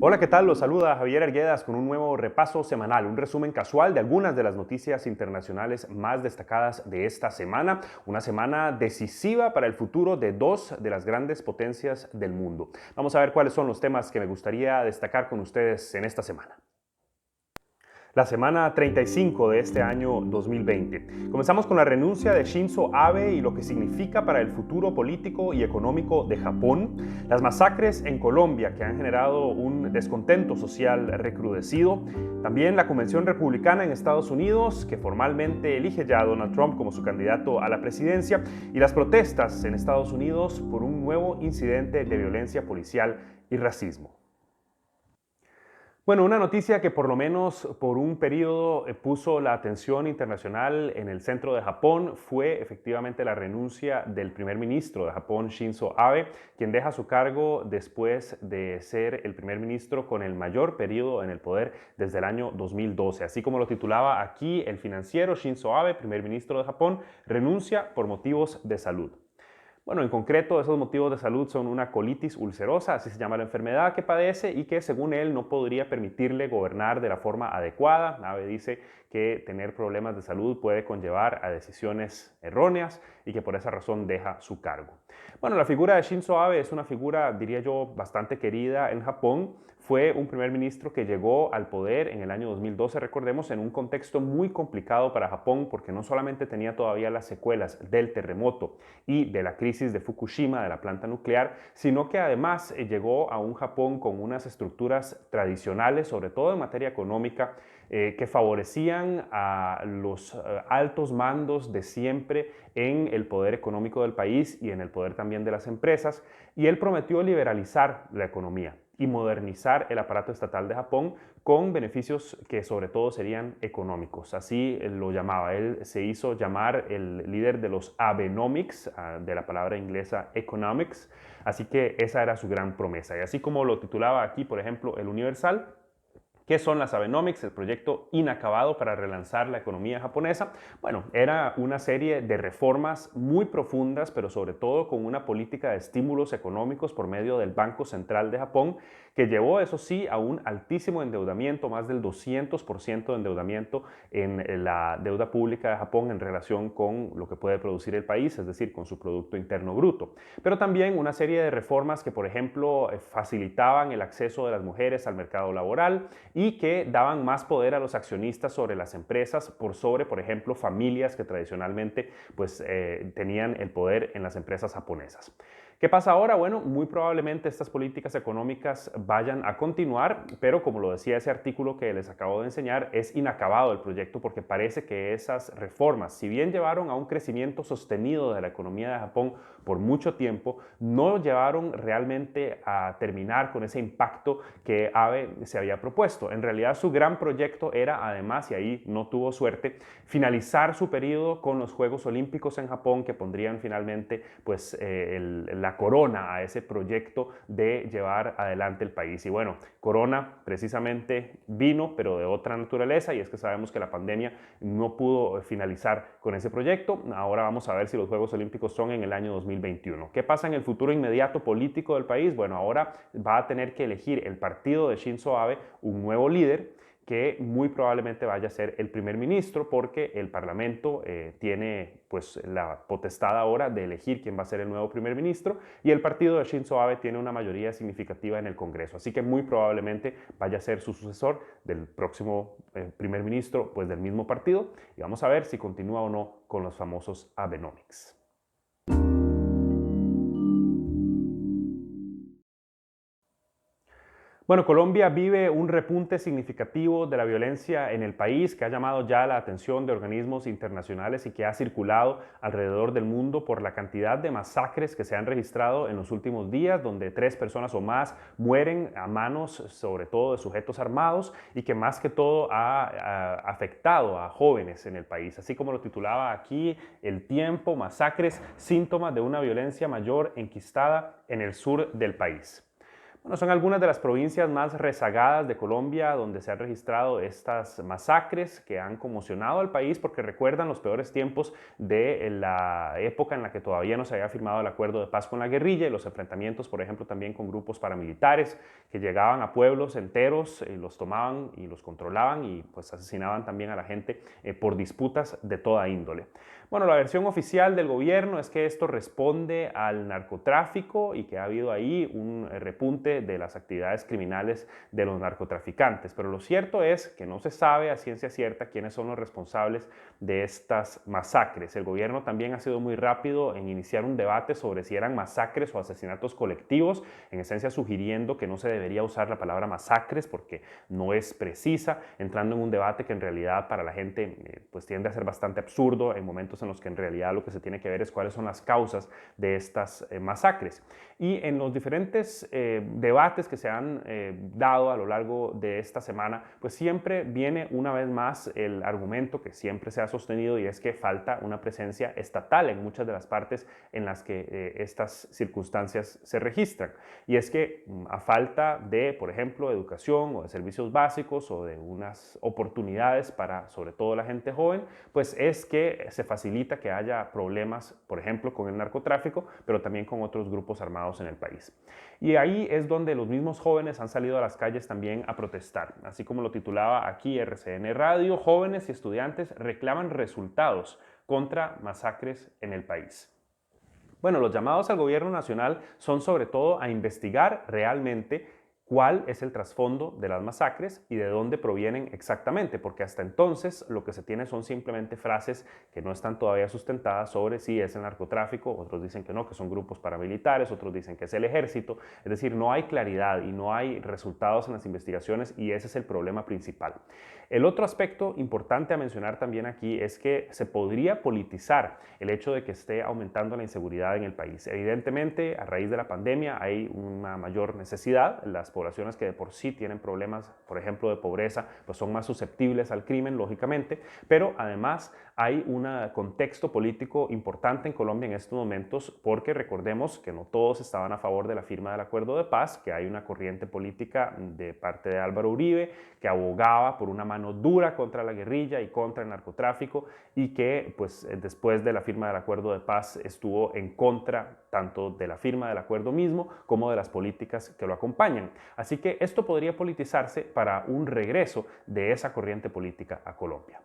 Hola, ¿qué tal? Los saluda Javier Arguedas con un nuevo repaso semanal, un resumen casual de algunas de las noticias internacionales más destacadas de esta semana, una semana decisiva para el futuro de dos de las grandes potencias del mundo. Vamos a ver cuáles son los temas que me gustaría destacar con ustedes en esta semana. La semana 35 de este año 2020. Comenzamos con la renuncia de Shinzo Abe y lo que significa para el futuro político y económico de Japón, las masacres en Colombia que han generado un descontento social recrudecido, también la convención republicana en Estados Unidos que formalmente elige ya a Donald Trump como su candidato a la presidencia y las protestas en Estados Unidos por un nuevo incidente de violencia policial y racismo. Bueno, una noticia que por lo menos por un periodo puso la atención internacional en el centro de Japón fue efectivamente la renuncia del primer ministro de Japón, Shinzo Abe, quien deja su cargo después de ser el primer ministro con el mayor periodo en el poder desde el año 2012. Así como lo titulaba aquí el financiero, Shinzo Abe, primer ministro de Japón, renuncia por motivos de salud. Bueno, en concreto, esos motivos de salud son una colitis ulcerosa, así se llama la enfermedad que padece y que según él no podría permitirle gobernar de la forma adecuada. Abe dice que tener problemas de salud puede conllevar a decisiones erróneas y que por esa razón deja su cargo. Bueno, la figura de Shinzo Abe es una figura, diría yo, bastante querida en Japón. Fue un primer ministro que llegó al poder en el año 2012, recordemos, en un contexto muy complicado para Japón porque no solamente tenía todavía las secuelas del terremoto y de la crisis de Fukushima, de la planta nuclear, sino que además llegó a un Japón con unas estructuras tradicionales, sobre todo en materia económica, que favorecían a los altos mandos de siempre en el poder económico del país y en el poder también de las empresas, y él prometió liberalizar la economía y modernizar el aparato estatal de Japón con beneficios que sobre todo serían económicos. Así lo llamaba. Él se hizo llamar el líder de los Abenomics, de la palabra inglesa economics, así que esa era su gran promesa. Y así como lo titulaba aquí, por ejemplo, el Universal, ¿qué son las Abenomics? El proyecto inacabado para relanzar la economía japonesa. Bueno, era una serie de reformas muy profundas, pero sobre todo con una política de estímulos económicos por medio del Banco Central de Japón, que llevó, eso sí, a un altísimo endeudamiento, más del 200% de endeudamiento en la deuda pública de Japón en relación con lo que puede producir el país, es decir, con su Producto Interno Bruto. Pero también una serie de reformas que, por ejemplo, facilitaban el acceso de las mujeres al mercado laboral y que daban más poder a los accionistas sobre las empresas por sobre, por ejemplo, familias que tradicionalmente tenían el poder en las empresas japonesas. ¿Qué pasa ahora? Bueno, muy probablemente estas políticas económicas vayan a continuar, pero como lo decía ese artículo que les acabo de enseñar, es inacabado el proyecto porque parece que esas reformas, si bien llevaron a un crecimiento sostenido de la economía de Japón por mucho tiempo, no llevaron realmente a terminar con ese impacto que Abe se había propuesto. En realidad su gran proyecto era, además, y ahí no tuvo suerte, finalizar su periodo con los Juegos Olímpicos en Japón que pondrían finalmente la corona a ese proyecto de llevar adelante el país. Y bueno, corona precisamente vino, pero de otra naturaleza, y es que sabemos que la pandemia no pudo finalizar con ese proyecto. Ahora vamos a ver si los Juegos Olímpicos son en el año 2021. ¿Qué pasa en el futuro inmediato político del país? Bueno, ahora va a tener que elegir el partido de Shinzo Abe un nuevo líder que muy probablemente vaya a ser el primer ministro porque el Parlamento tiene pues la potestad ahora de elegir quién va a ser el nuevo primer ministro y el partido de Shinzo Abe tiene una mayoría significativa en el Congreso, así que muy probablemente vaya a ser su sucesor del próximo primer ministro pues del mismo partido y vamos a ver si continúa o no con los famosos Abenomics. Bueno, Colombia vive un repunte significativo de la violencia en el país que ha llamado ya la atención de organismos internacionales y que ha circulado alrededor del mundo por la cantidad de masacres que se han registrado en los últimos días, donde 3 personas o más mueren a manos sobre todo de sujetos armados y que más que todo ha afectado a jóvenes en el país. Así como lo titulaba aquí El Tiempo, masacres, síntomas de una violencia mayor enquistada en el sur del país. Bueno, son algunas de las provincias más rezagadas de Colombia donde se han registrado estas masacres que han conmocionado al país porque recuerdan los peores tiempos de la época en la que todavía no se había firmado el acuerdo de paz con la guerrilla y los enfrentamientos, por ejemplo, también con grupos paramilitares que llegaban a pueblos enteros, los tomaban y los controlaban y pues asesinaban también a la gente por disputas de toda índole. Bueno, la versión oficial del gobierno es que esto responde al narcotráfico y que ha habido ahí un repunte de las actividades criminales de los narcotraficantes. Pero lo cierto es que no se sabe a ciencia cierta quiénes son los responsables de estas masacres. El gobierno también ha sido muy rápido en iniciar un debate sobre si eran masacres o asesinatos colectivos, en esencia sugiriendo que no se debería usar la palabra masacres porque no es precisa, entrando en un debate que en realidad para la gente pues tiende a ser bastante absurdo en momentos en los que en realidad lo que se tiene que ver es cuáles son las causas de estas masacres. Y en los diferentes debates que se han dado a lo largo de esta semana, pues siempre viene una vez más el argumento que siempre se ha sostenido y es que falta una presencia estatal en muchas de las partes en las que estas circunstancias se registran. Y es que a falta de, por ejemplo, educación o de servicios básicos o de unas oportunidades para sobre todo la gente joven, pues es que se facilita que haya problemas, por ejemplo, con el narcotráfico, pero también con otros grupos armados en el país. Y ahí es donde los mismos jóvenes han salido a las calles también a protestar. Así como lo titulaba aquí RCN Radio, jóvenes y estudiantes reclaman resultados contra masacres en el país. Bueno, los llamados al gobierno nacional son sobre todo a investigar realmente cuál es el trasfondo de las masacres y de dónde provienen exactamente, porque hasta entonces lo que se tiene son simplemente frases que no están todavía sustentadas sobre si es el narcotráfico, otros dicen que no, que son grupos paramilitares, otros dicen que es el ejército, es decir, no hay claridad y no hay resultados en las investigaciones y ese es el problema principal. El otro aspecto importante a mencionar también aquí es que se podría politizar el hecho de que esté aumentando la inseguridad en el país. Evidentemente, a raíz de la pandemia hay una mayor necesidad. Las poblaciones que de por sí tienen problemas, por ejemplo, de pobreza, pues son más susceptibles al crimen, lógicamente, pero además hay un contexto político importante en Colombia en estos momentos porque recordemos que no todos estaban a favor de la firma del acuerdo de paz, que hay una corriente política de parte de Álvaro Uribe que abogaba por una mano dura contra la guerrilla y contra el narcotráfico y que pues después de la firma del acuerdo de paz estuvo en contra tanto de la firma del acuerdo mismo como de las políticas que lo acompañan. Así que esto podría politizarse para un regreso de esa corriente política a Colombia.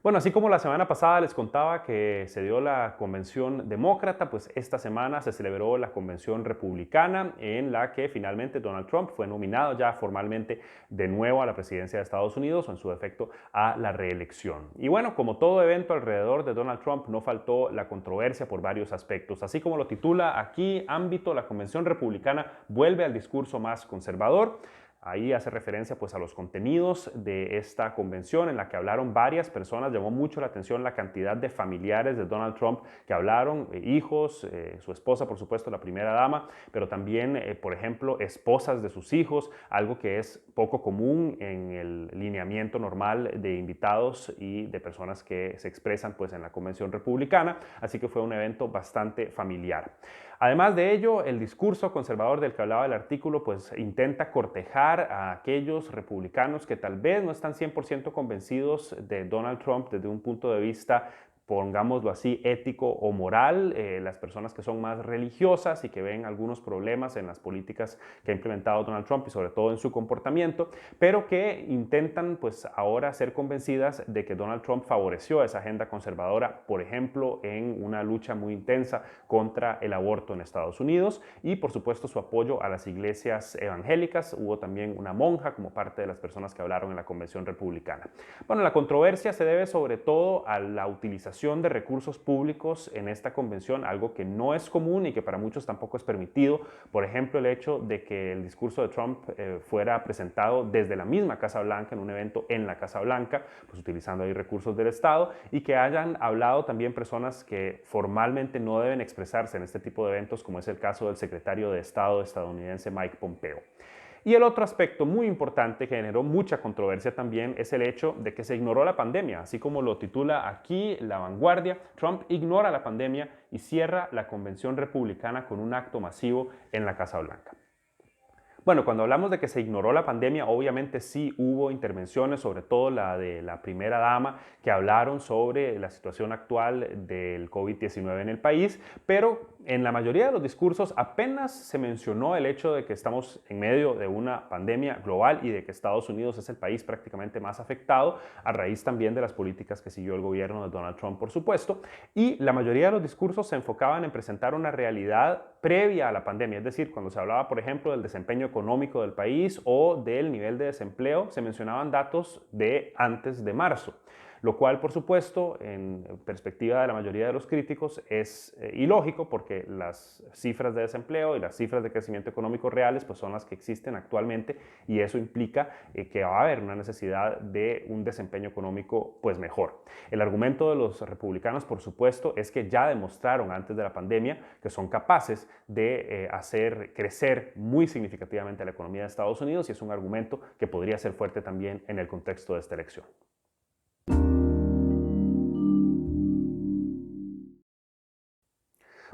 Bueno, así como la semana pasada les contaba que se dio la convención demócrata, pues esta semana se celebró la convención republicana en la que finalmente Donald Trump fue nominado ya formalmente de nuevo a la presidencia de Estados Unidos o en su defecto a la reelección. Y bueno, como todo evento alrededor de Donald Trump, no faltó la controversia por varios aspectos. Así como lo titula aquí Ámbito, la convención republicana vuelve al discurso más conservador. Ahí hace referencia pues a los contenidos de esta convención en la que hablaron varias personas. Llamó mucho la atención la cantidad de familiares de Donald Trump que hablaron, hijos, su esposa por supuesto, la primera dama, pero también por ejemplo esposas de sus hijos, algo que es poco común en el lineamiento normal de invitados y de personas que se expresan pues en la convención republicana, así que fue un evento bastante familiar. Además de ello, el discurso conservador del que hablaba el artículo pues intenta cortejar a aquellos republicanos que tal vez no están 100% convencidos de Donald Trump desde un punto de vista, pongámoslo así, ético o moral, las personas que son más religiosas y que ven algunos problemas en las políticas que ha implementado Donald Trump y sobre todo en su comportamiento, pero que intentan pues ahora ser convencidas de que Donald Trump favoreció esa agenda conservadora, por ejemplo, en una lucha muy intensa contra el aborto en Estados Unidos y por supuesto su apoyo a las iglesias evangélicas. Hubo también una monja como parte de las personas que hablaron en la convención republicana. Bueno, la controversia se debe sobre todo a la utilización de recursos públicos en esta convención, algo que no es común y que para muchos tampoco es permitido. Por ejemplo, el hecho de que el discurso de Trump fuera presentado desde la misma Casa Blanca, en un evento en la Casa Blanca, pues utilizando ahí recursos del Estado, y que hayan hablado también personas que formalmente no deben expresarse en este tipo de eventos, como es el caso del secretario de Estado estadounidense Mike Pompeo. Y el otro aspecto muy importante que generó mucha controversia también es el hecho de que se ignoró la pandemia. Así como lo titula aquí La Vanguardia, Trump ignora la pandemia y cierra la convención republicana con un acto masivo en la Casa Blanca. Bueno, cuando hablamos de que se ignoró la pandemia, obviamente sí hubo intervenciones, sobre todo la de la primera dama, que hablaron sobre la situación actual del COVID-19 en el país, pero en la mayoría de los discursos apenas se mencionó el hecho de que estamos en medio de una pandemia global y de que Estados Unidos es el país prácticamente más afectado, a raíz también de las políticas que siguió el gobierno de Donald Trump, por supuesto, y la mayoría de los discursos se enfocaban en presentar una realidad previa a la pandemia, es decir, cuando se hablaba, por ejemplo, del desempeño económico del país o del nivel de desempleo, se mencionaban datos de antes de marzo, lo cual, por supuesto, en perspectiva de la mayoría de los críticos, es ilógico porque las cifras de desempleo y las cifras de crecimiento económico reales pues, son las que existen actualmente y eso implica que va a haber una necesidad de un desempeño económico pues, mejor. El argumento de los republicanos, por supuesto, es que ya demostraron antes de la pandemia que son capaces de hacer crecer muy significativamente la economía de Estados Unidos y es un argumento que podría ser fuerte también en el contexto de esta elección.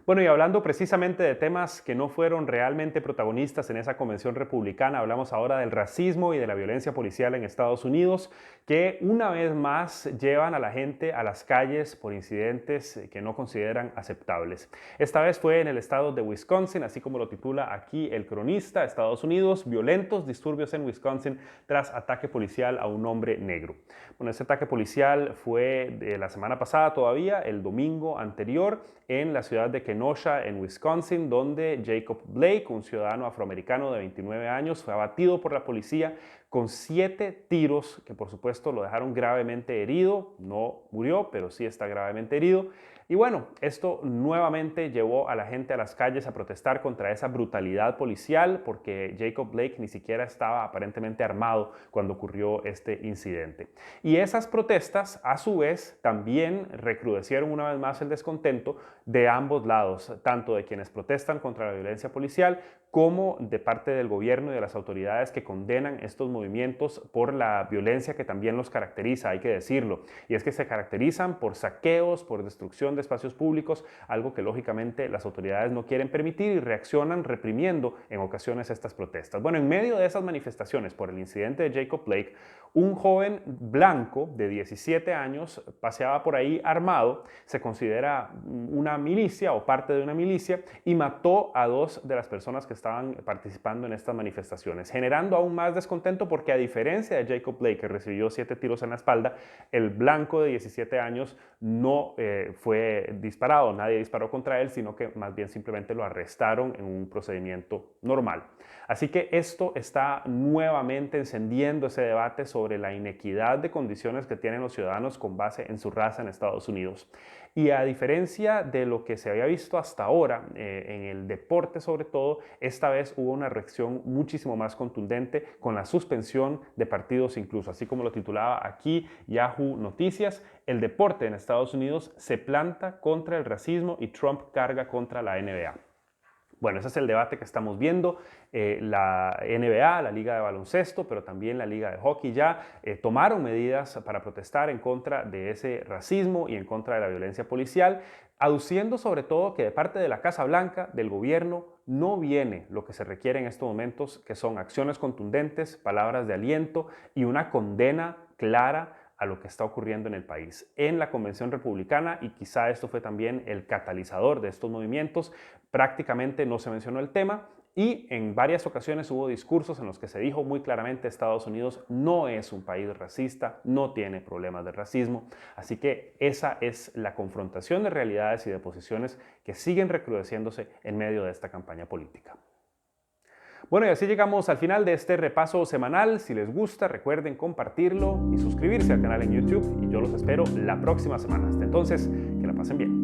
Bueno, y hablando precisamente de temas que no fueron realmente protagonistas en esa convención republicana, hablamos ahora del racismo y de la violencia policial en Estados Unidos, que una vez más llevan a la gente a las calles por incidentes que no consideran aceptables. Esta vez fue en el estado de Wisconsin, así como lo titula aquí el cronista, Estados Unidos, violentos disturbios en Wisconsin tras ataque policial a un hombre negro. Bueno, ese ataque policial fue de la semana pasada todavía, el domingo anterior, en la ciudad de Kenosha, en Wisconsin, donde Jacob Blake, un ciudadano afroamericano de 29 años, fue abatido por la policía con 7 tiros que por supuesto lo dejaron gravemente herido. No murió, pero sí está gravemente herido. Y bueno, esto nuevamente llevó a la gente a las calles a protestar contra esa brutalidad policial porque Jacob Blake ni siquiera estaba aparentemente armado cuando ocurrió este incidente. Y esas protestas, a su vez, también recrudecieron una vez más el descontento de ambos lados, tanto de quienes protestan contra la violencia policial como de parte del gobierno y de las autoridades que condenan estos movimientos por la violencia que también los caracteriza, hay que decirlo. Y es que se caracterizan por saqueos, por destrucción de espacios públicos, algo que lógicamente las autoridades no quieren permitir y reaccionan reprimiendo en ocasiones estas protestas. Bueno, en medio de esas manifestaciones por el incidente de Jacob Blake, un joven blanco de 17 años paseaba por ahí armado, se considera una milicia o parte de una milicia y mató a 2 de las personas que estaban participando en estas manifestaciones, generando aún más descontento porque a diferencia de Jacob Blake, que recibió 7 tiros en la espalda, el blanco de 17 años no fue disparado, nadie disparó contra él, sino que más bien simplemente lo arrestaron en un procedimiento normal. Así que esto está nuevamente encendiendo ese debate sobre la inequidad de condiciones que tienen los ciudadanos con base en su raza en Estados Unidos. Y a diferencia de lo que se había visto hasta ahora, en el deporte sobre todo, esta vez hubo una reacción muchísimo más contundente con la suspensión de partidos incluso. Así como lo titulaba aquí Yahoo Noticias, el deporte en Estados Unidos se planta contra el racismo y Trump carga contra la NBA. Bueno, ese es el debate que estamos viendo. La NBA, la Liga de Baloncesto, pero también la Liga de Hockey ya tomaron medidas para protestar en contra de ese racismo y en contra de la violencia policial, aduciendo sobre todo que de parte de la Casa Blanca, del gobierno, no viene lo que se requiere en estos momentos, que son acciones contundentes, palabras de aliento y una condena clara a lo que está ocurriendo en el país. En la Convención Republicana, y quizá esto fue también el catalizador de estos movimientos, prácticamente no se mencionó el tema y en varias ocasiones hubo discursos en los que se dijo muy claramente Estados Unidos no es un país racista, no tiene problemas de racismo. Así que esa es la confrontación de realidades y de posiciones que siguen recrudeciéndose en medio de esta campaña política. Bueno, y así llegamos al final de este repaso semanal. Si les gusta, recuerden compartirlo y suscribirse al canal en YouTube y yo los espero la próxima semana. Hasta entonces, que la pasen bien.